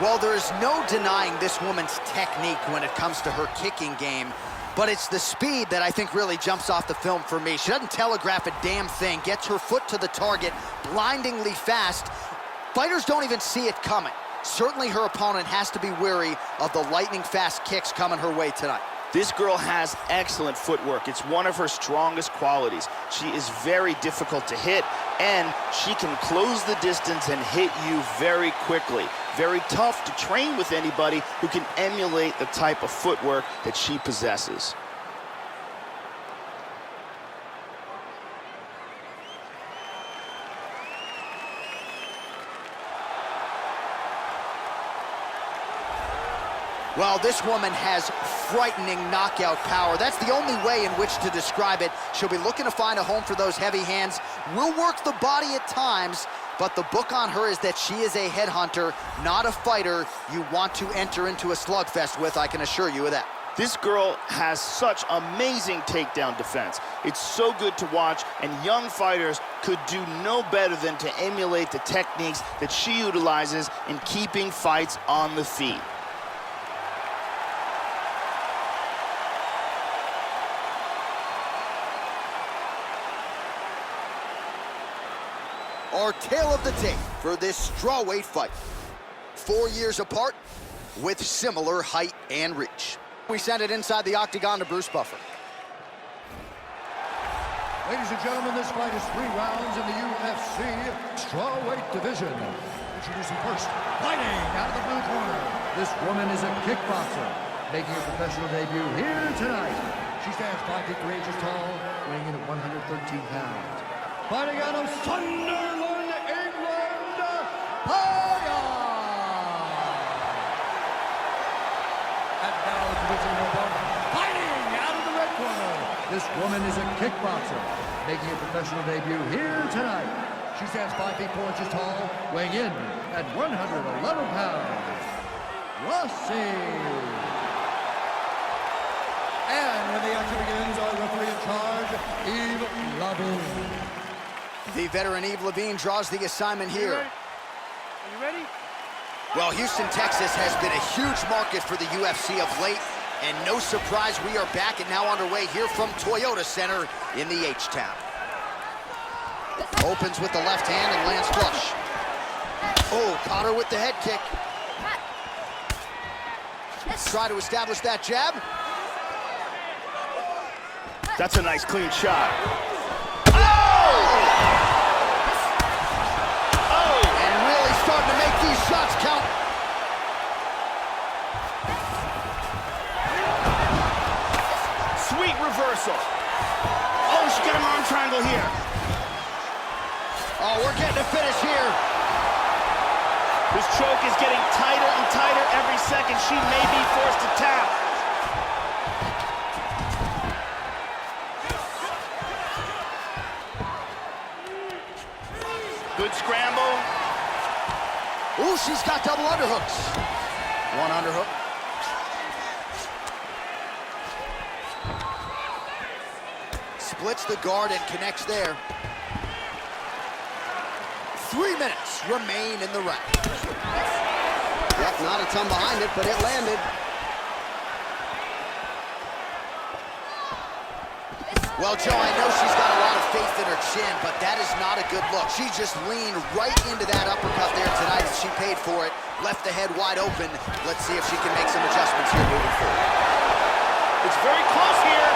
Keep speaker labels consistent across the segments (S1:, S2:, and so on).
S1: Well, there's no denying this woman's technique when it comes to her kicking game, but it's the speed that I think really jumps off the film for me. She doesn't telegraph a damn thing, gets her foot to the target blindingly fast. Fighters don't even see it coming. Certainly her opponent has to be wary of the lightning fast kicks coming her way tonight.
S2: This girl has excellent footwork. It's one of her strongest qualities. She is very difficult to hit, and she can close the distance and hit you very quickly. Very tough to train with anybody who can emulate the type of footwork that she possesses.
S1: Well, this woman has frightening knockout power. That's the only way in which to describe it. She'll be looking to find a home for those heavy hands. Will work the body at times, but the book on her is that she is a headhunter, not a fighter you want to enter into a slugfest with, I can assure you of that.
S2: This girl has such amazing takedown defense. It's so good to watch, and young fighters could do no better than to emulate the techniques that she utilizes in keeping fights on the feet.
S1: Our tale of the tape for this strawweight fight. 4 years apart with similar height and reach. We send it inside the octagon to Bruce Buffer.
S3: Ladies and gentlemen, this fight is 3 rounds in the UFC strawweight division. Introducing first, fighting out of the blue corner. This woman is a kickboxer, making her professional debut here tonight. She stands 5 feet 3 inches tall, weighing in at 113 pounds. Fighting out of Sunderland, England, Payan! And now introducing her opponent, fighting out of the red corner. This woman is a kickboxer, making her professional debut here tonight. She stands 5 feet 4 inches tall, weighing in at 111 pounds. Rossi. And when the action begins, our referee in charge, Yves Levine.
S1: The veteran Yves Levine draws the assignment here.
S4: Are you ready?
S1: Well, Houston, Texas has been a huge market for the UFC of late, and no surprise we are back and now underway here from Toyota Center in the H-Town. Opens with the left hand and lands flush. Oh, caught her with the head kick. Try to establish that jab.
S2: That's a nice clean shot.
S1: Starting to make these shots count.
S2: Sweet reversal. Oh, she got an arm triangle here.
S1: Oh, we're getting a finish here.
S2: This choke is getting tighter and tighter every second. She may be forced to tap. Good scramble.
S1: Ooh, she's got double underhooks. One underhook. Splits the guard and connects there. 3 minutes remain in the round. Yep, not a ton behind it, but it landed. Well, Joe, I know she's got a lot of faith in her chin, but that is not a good look. She just leaned right into that uppercut there tonight, and she paid for it. Left the head wide open. Let's see if she can make some adjustments here moving forward.
S2: It's very close here.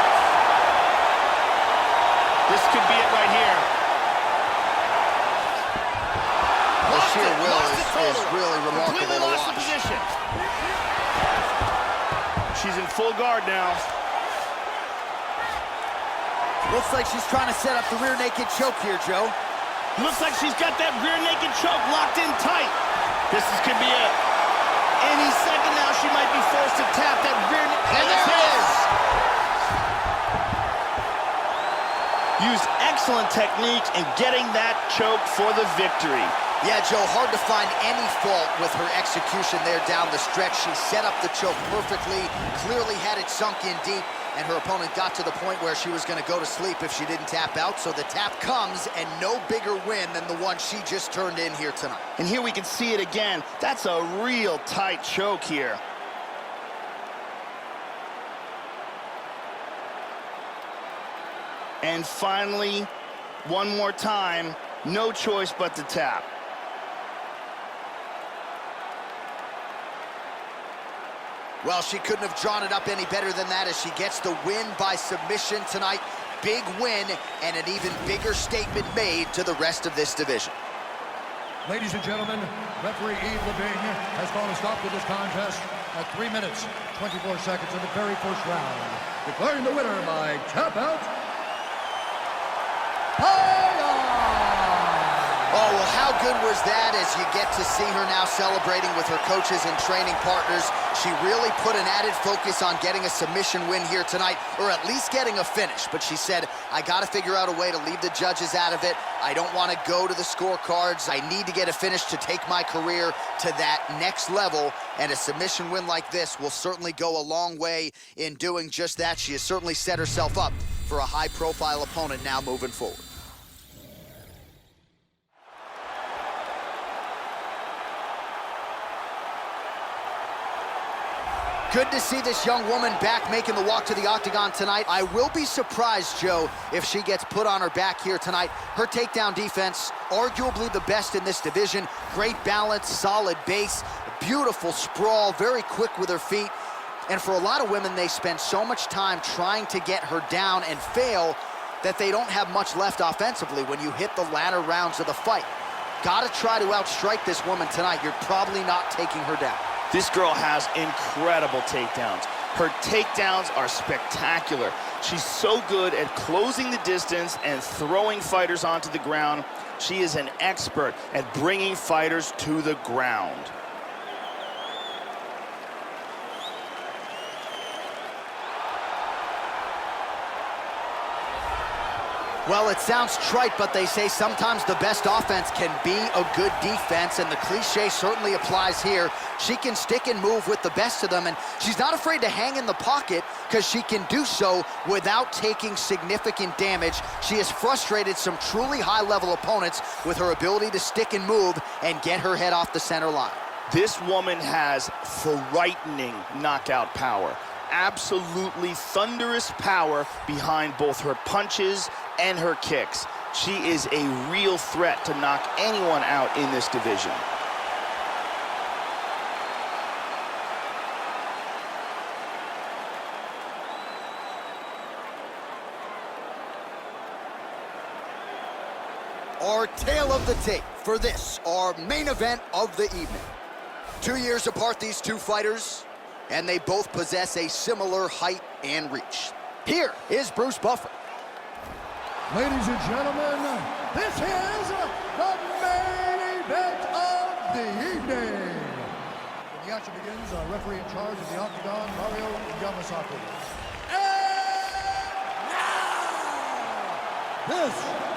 S2: This could be it right here.
S1: The sheer will is really remarkable to watch.
S2: Position. She's in full guard now.
S1: Looks like she's trying to set up the rear naked choke here, Joe.
S2: Looks like she's got that rear naked choke locked in tight. Could be it. Any second now, she might be forced to tap that rear naked.
S1: And there it is!
S2: Used excellent technique in getting that choke for the victory.
S1: Yeah, Joe, hard to find any fault with her execution there down the stretch. She set up the choke perfectly, clearly had it sunk in deep, and her opponent got to the point where she was going to go to sleep if she didn't tap out. So the tap comes, and no bigger win than the one she just turned in here tonight.
S2: And here we can see it again. That's a real tight choke here. And finally, one more time, no choice but to tap.
S1: Well, she couldn't have drawn it up any better than that as she gets the win by submission tonight. Big win and an even bigger statement made to the rest of this division.
S3: Ladies and gentlemen, referee Yves Lebing has called a stop to this contest at 3 minutes, 24 seconds in the very first round. Declaring the winner by tap out, Payan!
S1: Oh, well, how good was that as you get to see her now celebrating with her coaches and training partners. She really put an added focus on getting a submission win here tonight, or at least getting a finish. But she said, I got to figure out a way to leave the judges out of it. I don't want to go to the scorecards. I need to get a finish to take my career to that next level. And a submission win like this will certainly go a long way in doing just that. She has certainly set herself up for a high-profile opponent now moving forward. Good to see this young woman back making the walk to the octagon tonight. I will be surprised, Joe, if she gets put on her back here tonight. Her takedown defense, arguably the best in this division. Great balance, solid base, beautiful sprawl, very quick with her feet. And for a lot of women, they spend so much time trying to get her down and fail that they don't have much left offensively when you hit the latter rounds of the fight. Gotta try to outstrike this woman tonight. You're probably not taking her down.
S2: This girl has incredible takedowns. Her takedowns are spectacular. She's so good at closing the distance and throwing fighters onto the ground. She is an expert at bringing fighters to the ground.
S1: Well, it sounds trite, but they say sometimes the best offense can be a good defense, and the cliche certainly applies here. She can stick and move with the best of them, and she's not afraid to hang in the pocket because she can do so without taking significant damage. She has frustrated some truly high-level opponents with her ability to stick and move and get her head off the center line.
S2: This woman has frightening knockout power. Absolutely thunderous power behind both her punches and her kicks. She is a real threat to knock anyone out in this division.
S1: Our tale of the tape for this, our main event of the evening. 2 years apart, these two fighters, and they both possess a similar height and reach. Here is Bruce Buffer.
S3: Ladies and gentlemen, this is the main event of the evening. When the action begins, our referee in charge of the octagon, Mario Yamasaki. And now, this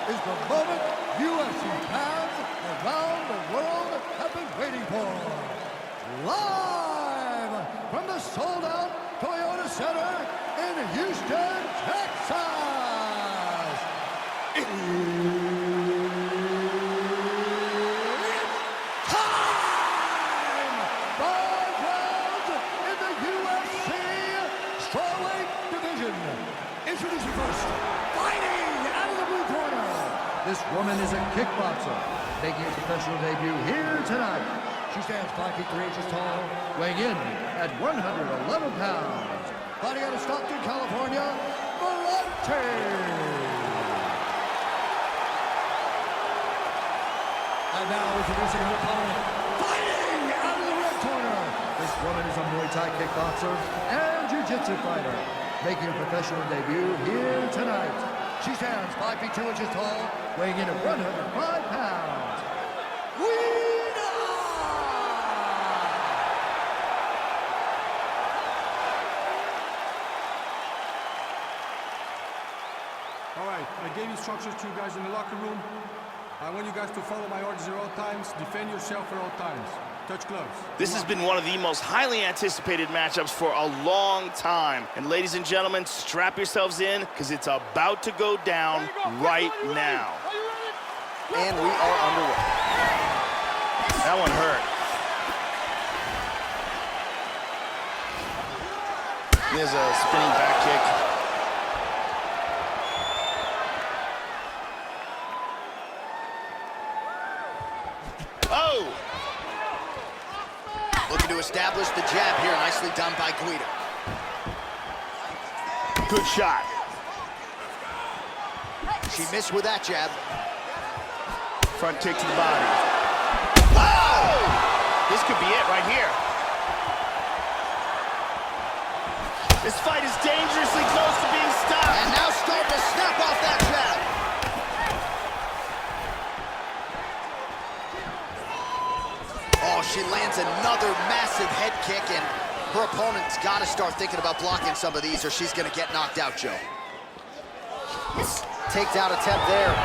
S3: is the moment UFC fans around the world have been waiting for. Live from the sold-out Toyota Center in Houston, Texas. It's time! 5 rounds in the UFC strawweight division. Introducing first, fighting out of the blue corner. This woman is a kickboxer, making her professional debut here tonight. She stands 5 feet 3 inches tall, weighing in at 111 pounds. Fighting out of Stockton, California, Villante. And now introducing her opponent, fighting out of the red corner. This woman is a Muay Thai kickboxer and jiu-jitsu fighter, making her professional debut here tonight. She stands 5 feet 2 inches tall, weighing in at 105 pounds. Guida!
S4: All right, I gave instructions to you guys in the locker room. I want you guys to follow my orders at all times, defend yourself at all times. Touch gloves.
S2: This has been one of the most highly anticipated matchups for a long time. And ladies and gentlemen, strap yourselves in, because it's about to go down right now.
S1: And we are underway.
S2: That one hurt. There's a spinning back kick. Oh!
S1: Looking to establish the jab here. Nicely done by Guida.
S2: Good shot.
S1: She missed with that jab.
S2: Front kick to the body. Oh! This could be it right here. This fight is dangerously close to being stopped.
S1: And now starting to snap off that jab. Oh, she lands another massive head kick, and her opponent's got to start thinking about blocking some of these or she's going to get knocked out, Joe. Takedown attempt there.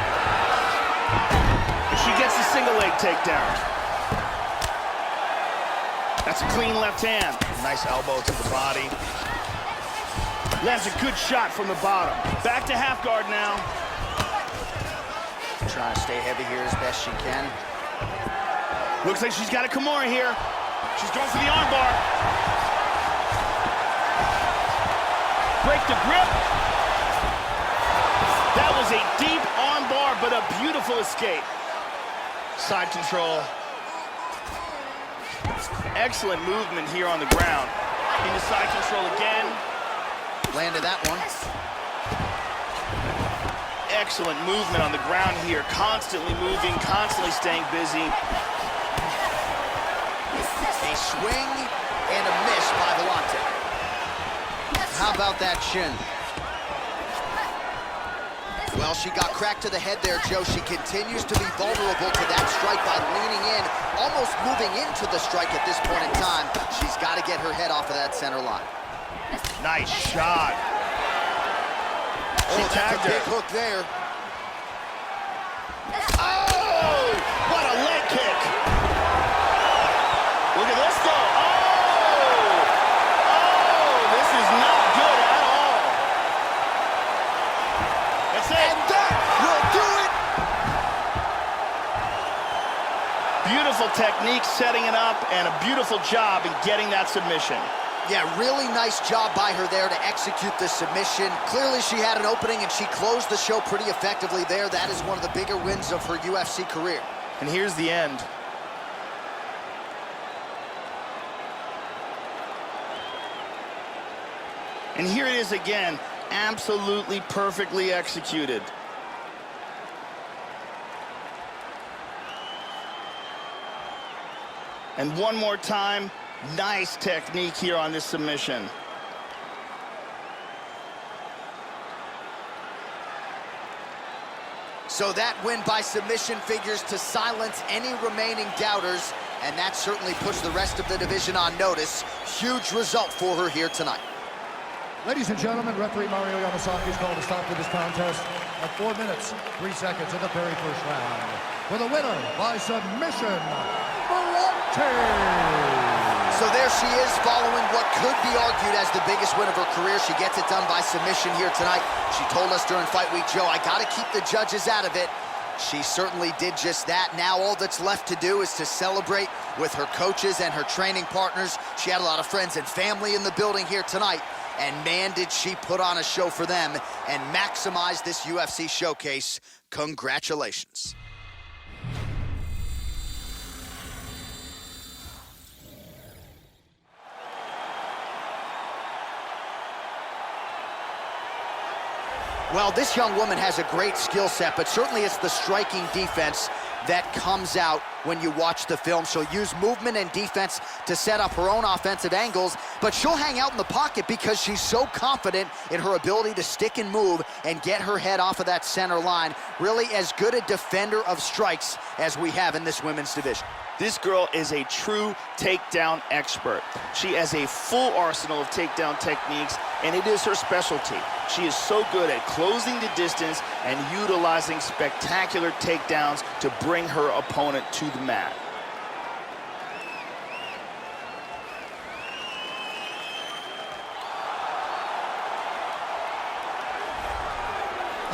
S2: She gets the single leg takedown. That's a clean left hand. Nice elbow to the body. Lands a good shot from the bottom. Back to half guard now.
S1: Trying to stay heavy here as best she can.
S2: Looks like she's got a Kimura here. She's going for the armbar. Break the grip. That was a deep armbar, but a beautiful escape. Side control. Excellent movement here on the ground. Into side control again.
S1: Landed that one.
S2: Excellent movement on the ground here. Constantly moving, constantly staying busy.
S1: A swing and a miss by Villante. How about that shin? Well, she got cracked to the head there, Joe. She continues to be vulnerable to that strike by leaning in, almost moving into the strike at this point in time. She's got to get her head off of that center line.
S2: Nice shot.
S1: Oh, that's a big hook there.
S2: Oh, what a leg kick. Look at this, though. Oh, this is not good at all. That's it.
S1: And that will do it.
S2: Beautiful technique setting it up, and a beautiful job in getting that submission.
S1: Yeah, really nice job by her there to execute the submission. Clearly she had an opening and she closed the show pretty effectively there. That is one of the bigger wins of her UFC career.
S2: And here's the end. And here it is again, absolutely perfectly executed. And one more time, nice technique here on this submission.
S1: So that win by submission figures to silence any remaining doubters, and that certainly puts the rest of the division on notice. Huge result for her here tonight.
S3: Ladies and gentlemen, referee Mario Yamasaki is called to stop to this contest at 4 minutes, 3 seconds in the very first round. For the winner by submission, Villante.
S1: So there she is, following what could be argued as the biggest win of her career. She gets it done by submission here tonight. She told us during Fight Week, Joe, I gotta keep the judges out of it. She certainly did just that. Now all that's left to do is to celebrate with her coaches and her training partners. She had a lot of friends and family in the building here tonight. And man, did she put on a show for them and maximize this UFC showcase. Congratulations. Well, this young woman has a great skill set, but certainly it's the striking defense that comes out when you watch the film. She'll use movement and defense to set up her own offensive angles, but she'll hang out in the pocket because she's so confident in her ability to stick and move and get her head off of that center line. Really as good a defender of strikes as we have in this women's division.
S2: This girl is a true takedown expert. She has a full arsenal of takedown techniques, and it is her specialty. She is so good at closing the distance and utilizing spectacular takedowns to bring her opponent to the mat.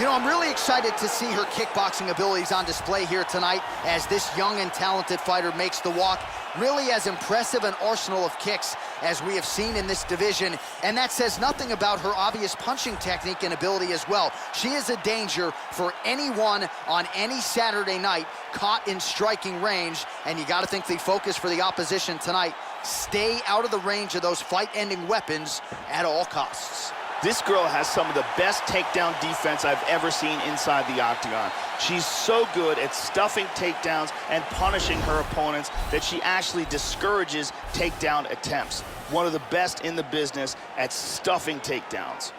S1: You know, I'm really excited to see her kickboxing abilities on display here tonight as this young and talented fighter makes the walk. Really as impressive an arsenal of kicks as we have seen in this division, and that says nothing about her obvious punching technique and ability as well. She is a danger for anyone on any Saturday night caught in striking range, and you got to think the focus for the opposition tonight, stay out of the range of those fight-ending weapons at all costs.
S2: This girl has some of the best takedown defense I've ever seen inside the octagon. She's so good at stuffing takedowns and punishing her opponents that she actually discourages takedown attempts. One of the best in the business at stuffing takedowns.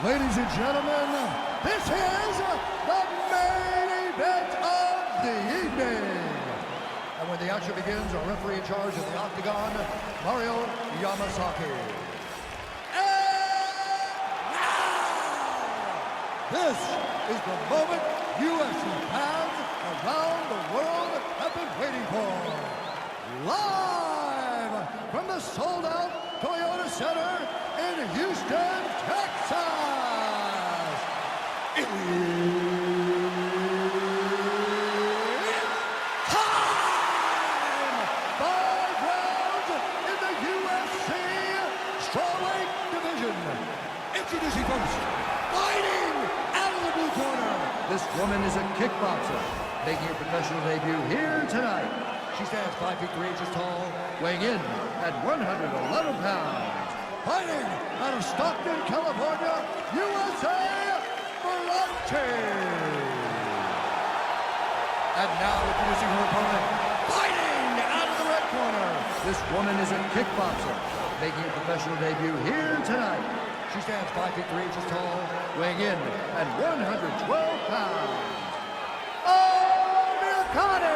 S3: Ladies and gentlemen, this is the main event of the evening. And when the action begins, our referee in charge of the octagon, Mario Yamasaki. This is the moment UFC fans around the world have been waiting for. Live from the sold-out Toyota Center in Houston, Texas. It's time! 5 rounds in the UFC strawweight division. Introducing first, fighting out of the blue corner. This woman is a kickboxer, making her professional debut here tonight. She stands 5 feet 3 inches tall, weighing in at 111 pounds. Fighting out of Stockton, California, USA, Villante. And now introducing her opponent, fighting out of the red corner. This woman is a kickboxer, making her professional debut here tonight. She stands 5 feet 3 inches tall, weighing in at 112 pounds. Amirkhani!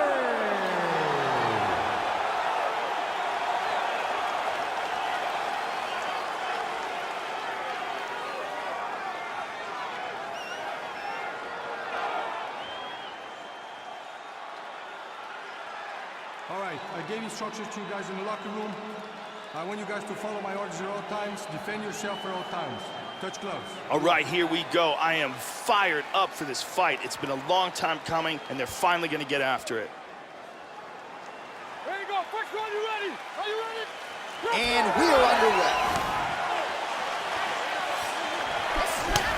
S4: All right, I gave instructions to you guys in the locker room. I want you guys to follow my orders at all times. Defend yourself at all times. Touch gloves.
S2: All right, here we go. I am fired up for this fight. It's been a long time coming, and they're finally going to get after it.
S5: There you go. First one, you ready? Are you ready?
S1: And we are underway.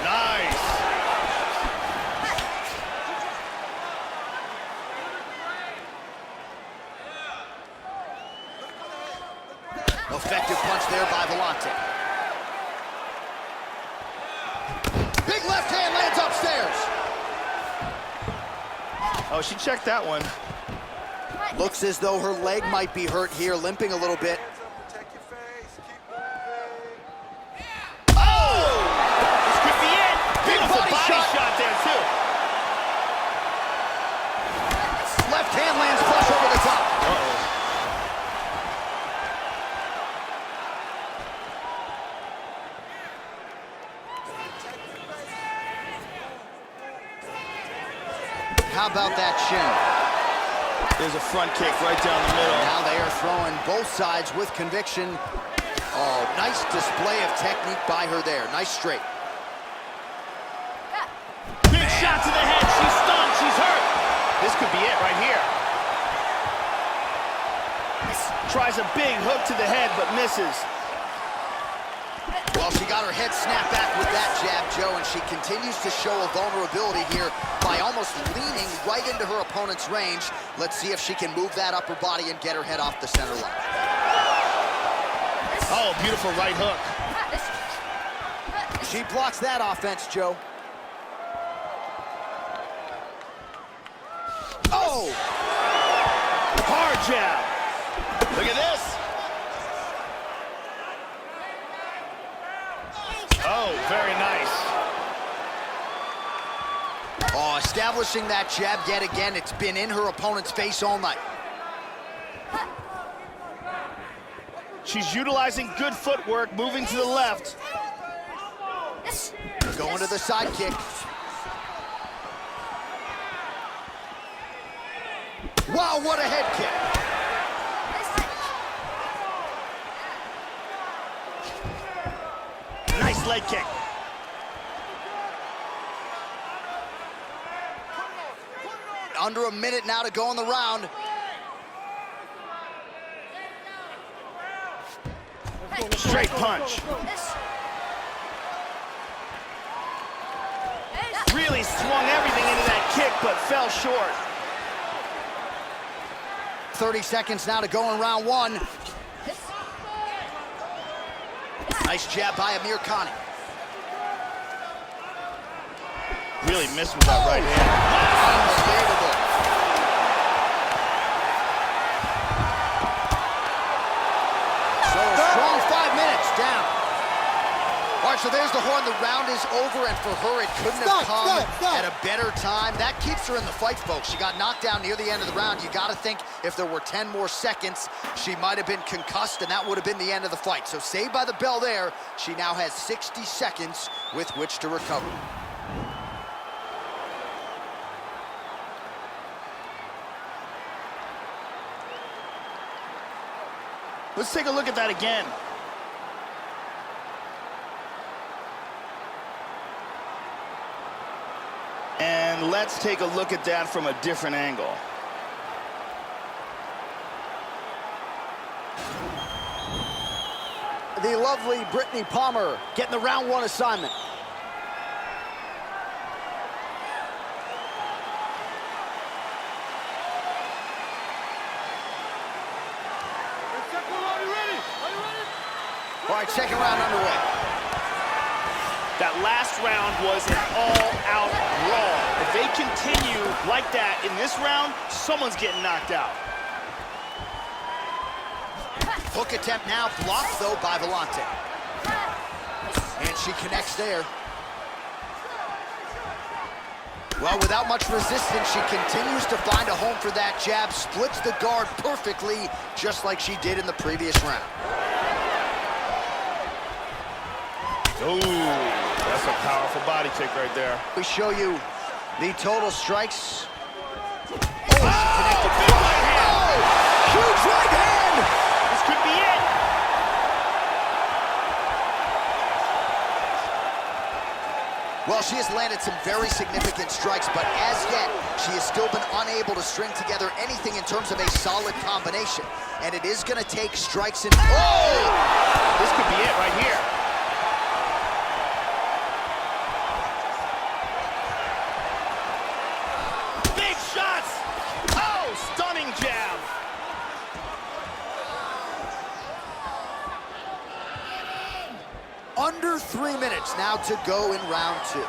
S2: Nice.
S1: Effective punch there by Villante. Big left hand lands upstairs.
S2: Oh, she checked that one.
S1: Looks as though her leg might be hurt here, limping a little bit.
S2: Oh! This could be it.
S1: Big
S2: Beautiful
S1: body
S2: body
S1: shot.
S2: shot there, too.
S1: Left hand lands flush over the top.
S2: Uh-oh.
S1: How about that shin?
S2: There's a front kick right down the middle.
S1: Now they are throwing both sides with conviction. Oh, nice display of technique by her there. Nice straight.
S2: Big shot to the head. She's stunned. She's hurt. This could be it right here. Tries a big hook to the head, but misses.
S1: Well, she got her head snapped back with that jab, Joe, and she continues to show a vulnerability here by almost leaning right into her opponent's range. Let's see if she can move that upper body and get her head off the center line.
S2: Oh, beautiful right hook.
S1: She blocks that offense, Joe. Oh!
S2: Hard jab. Look at this. Oh, very nice.
S1: Oh, establishing that jab yet again. It's been in her opponent's face all night.
S2: She's utilizing good footwork, moving to the left.
S1: Going to the side kick. Wow, what a head kick.
S2: Nice leg kick.
S1: under a minute now to go in the round.
S2: Straight punch. Really swung everything into that kick, but fell short.
S1: 30 seconds now to go in round one. Nice jab by Amirkhani.
S2: Really missed with that right hand.
S1: Unbelievable. So a strong 5 minutes down. All right, so there's the horn. The round is over, and for her, it couldn't have come at a better time. That keeps her in the fight, folks. She got knocked down near the end of the round. You got to think if there were 10 more seconds, she might have been concussed, and that would have been the end of the fight. So saved by the bell there. She now has 60 seconds with which to recover.
S2: Let's take a look at that again. And let's take a look at that from a different angle.
S1: The lovely Brittany Palmer getting the round one assignment.
S5: Second round, are you ready? Are you ready?
S1: All right, second round underway.
S2: That last round was an all-out brawl. If they continue like that in this round, someone's getting knocked out.
S1: Hook attempt now blocked, though, by Villante. And she connects there. Well, without much resistance, she continues to find a home for that jab, splits the guard perfectly, just like she did in the previous round.
S2: Ooh, that's a powerful body kick right there.
S1: We show you the total strikes. Oh, she connected. Oh, huge right hand!
S2: This could be it.
S1: Well, she has landed some very significant strikes, but as yet, she has still been unable to string together anything in terms of a solid combination. And it is going to take strikes and... Oh!
S2: This could be it right here. Big shots! Oh, stunning jab.
S1: Under 3 minutes now to go in round two.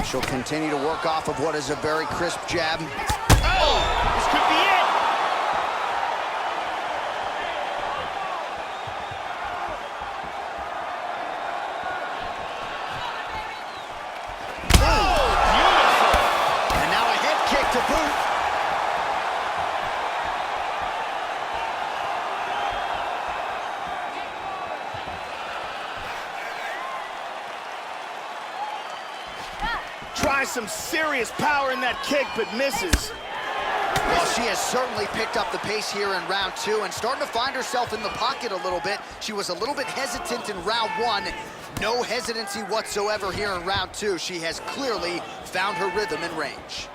S1: She'll continue to work off of what is a very crisp jab.
S2: Oh, this could be it. Oh, beautiful.
S1: And now a head kick to boot.
S2: Tries some serious power in that kick, but misses.
S1: Well, she has certainly picked up the pace here in round two and starting to find herself in the pocket a little bit. She was a little bit hesitant in round one. No hesitancy whatsoever here in round two. She has clearly found her rhythm and range.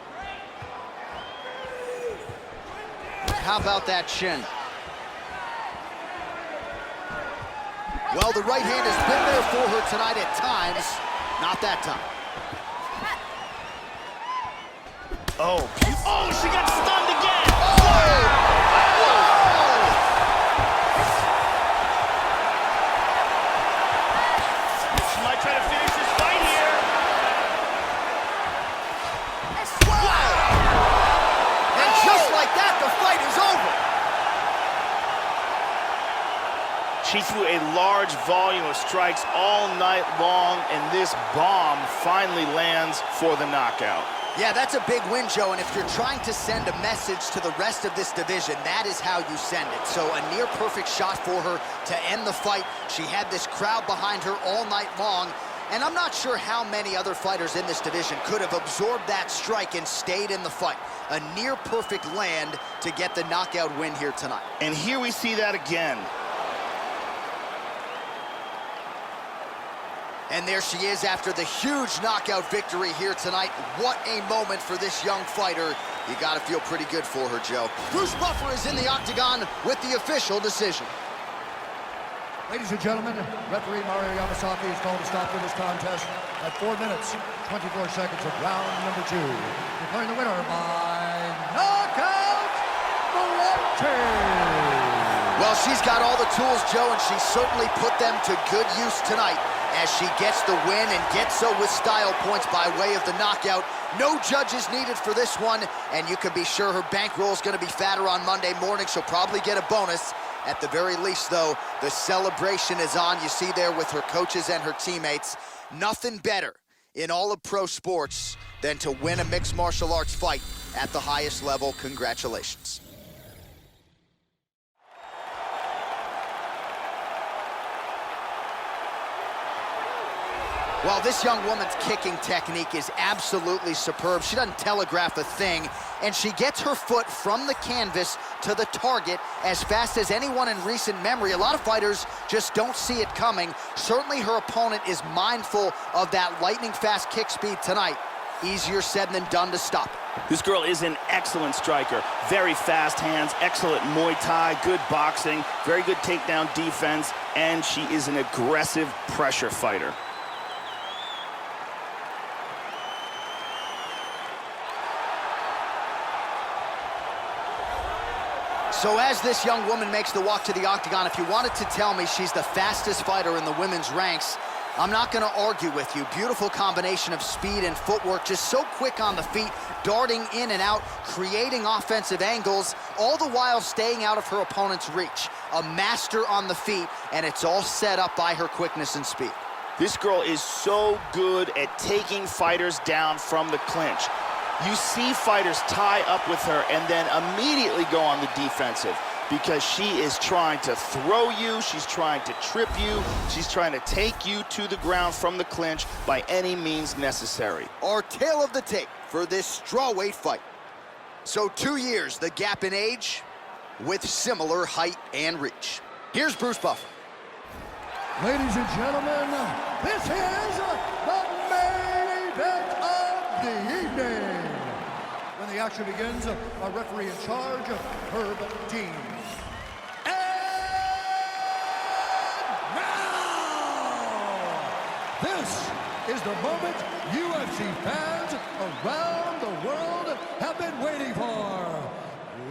S1: How about that shin? Well, the right hand has been there for her tonight at times. Not that time.
S2: Oh, she got stunned again. She might try to finish this fight here.
S1: And just like that, the fight is over.
S2: She threw a large volume of strikes all night long, and this bomb finally lands for the knockout.
S1: Yeah, that's a big win, Joe, and if you're trying to send a message to the rest of this division, that is how you send it. So a near-perfect shot for her to end the fight. She had this crowd behind her all night long, and I'm not sure how many other fighters in this division could have absorbed that strike and stayed in the fight. A near-perfect land to get the knockout win here tonight.
S2: And here we see that again.
S1: And there she is after the huge knockout victory here tonight. What a moment for this young fighter. You gotta feel pretty good for her, Joe. Bruce Buffer is in the octagon with the official decision.
S3: Ladies and gentlemen, referee Mario Yamasaki is called to stop to this contest at 4 minutes, 24 seconds of round number 2. Declaring the winner by knockout, Villante.
S1: Well, she's got all the tools, Joe, and she certainly put them to good use tonight as she gets the win and gets so with style points by way of the knockout. No judges needed for this one, and you can be sure her bankroll is going to be fatter on Monday morning. She'll probably get a bonus. At the very least, though, the celebration is on. You see there with her coaches and her teammates. Nothing better in all of pro sports than to win a mixed martial arts fight at the highest level. Congratulations. Well, this young woman's kicking technique is absolutely superb. She doesn't telegraph a thing, and she gets her foot from the canvas to the target as fast as anyone in recent memory. A lot of fighters just don't see it coming. Certainly her opponent is mindful of that lightning-fast kick speed tonight. Easier said than done to stop.
S2: This girl is an excellent striker. Very fast hands, excellent Muay Thai, good boxing, very good takedown defense, and she is an aggressive pressure fighter.
S1: So as this young woman makes the walk to the octagon, if you wanted to tell me she's the fastest fighter in the women's ranks, I'm not going to argue with you. Beautiful combination of speed and footwork, just so quick on the feet, darting in and out, creating offensive angles, all the while staying out of her opponent's reach. A master on the feet, and it's all set up by her quickness and speed.
S2: This girl is so good at taking fighters down from the clinch. You see fighters tie up with her and then immediately go on the defensive because she is trying to throw you, she's trying to trip you, she's trying to take you to the ground from the clinch by any means necessary.
S1: Our tale of the tape for this strawweight fight. So 2 years, the gap in age, with similar height and reach. Here's Bruce Buffer.
S3: Ladies and gentlemen, this is the main event of the evening. When the action begins, our referee in charge, Herb Dean. And now, this is the moment UFC fans around the world have been waiting for.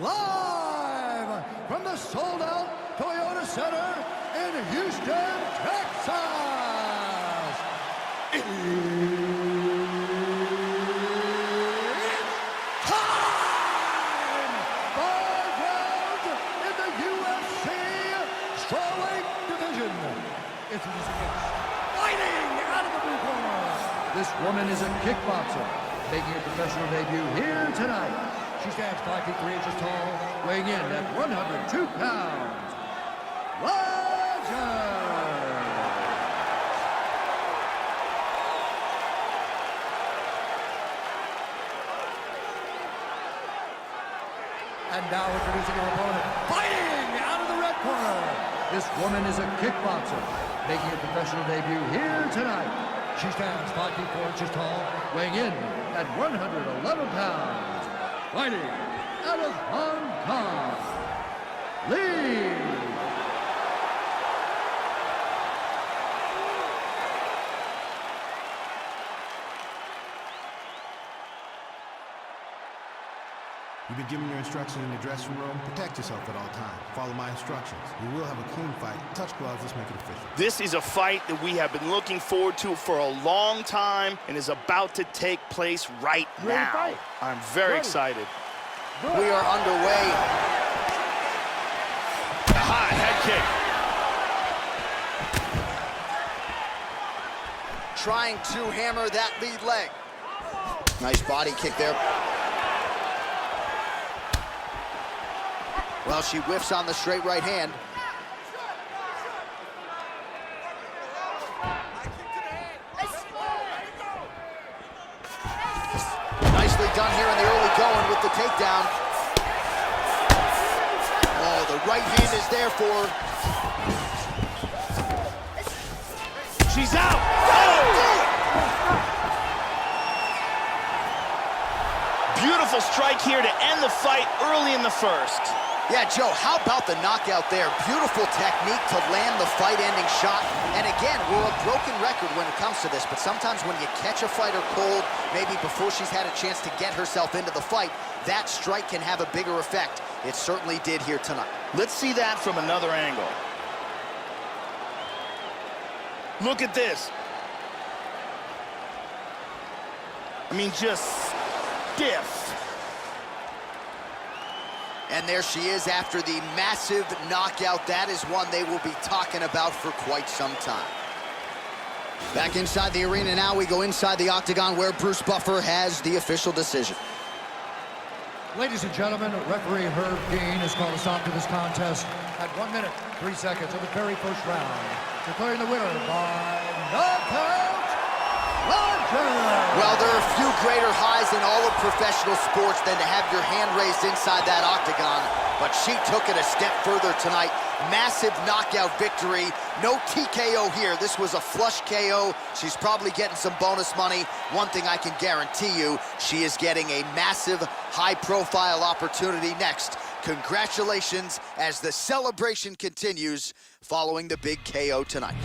S3: Live from the sold-out Toyota Center in Houston, Texas. This woman is a kickboxer, making her professional debut here tonight. She stands 5 feet 3 inches tall, weighing in at 102 pounds. Legend! And now introducing her opponent, fighting out of the red corner. This woman is a kickboxer, making her professional debut here tonight. She stands 5 feet 4 inches tall, weighing in at 111 pounds. Fighting out of Hong Kong, Lee.
S6: You've been given your instructions in the dressing room. Protect yourself at all times. Follow my instructions. We will have a clean fight. Touch gloves, let's make it official.
S2: This is a fight that we have been looking forward to for a long time and is about to take place right now. I'm very excited.
S1: We are underway.
S2: A high head kick.
S1: Trying to hammer that lead leg. Nice body kick there. Well, she whiffs on the straight right hand. Nicely done here in the early going with the takedown. Oh, the right hand is there for her.
S2: She She's out. Oh! Beautiful strike here to end the fight early in the first.
S1: Yeah, Joe, how about the knockout there? Beautiful technique to land the fight-ending shot. And again, we're a broken record when it comes to this, but sometimes when you catch a fighter cold, maybe before she's had a chance to get herself into the fight, that strike can have a bigger effect. It certainly did here tonight.
S2: Let's see that from another angle. Look at this. I mean, just stiff.
S1: And there she is after the massive knockout. That is one they will be talking about for quite some time. Back inside the arena now, we go inside the octagon where Bruce Buffer has the official decision.
S3: Ladies and gentlemen, referee Herb Dean has called a stop to this contest at 1 minute, 3 seconds of the very first round, declaring the winner by knockout, Villante.
S1: Well, there are few greater highs in all of professional sports than to have your hand raised inside that octagon, but she took it a step further tonight. Massive knockout victory. No TKO here. This was a flush KO. She's probably getting some bonus money. One thing I can guarantee you, she is getting a massive, high-profile opportunity next. Congratulations as the celebration continues following the big KO tonight.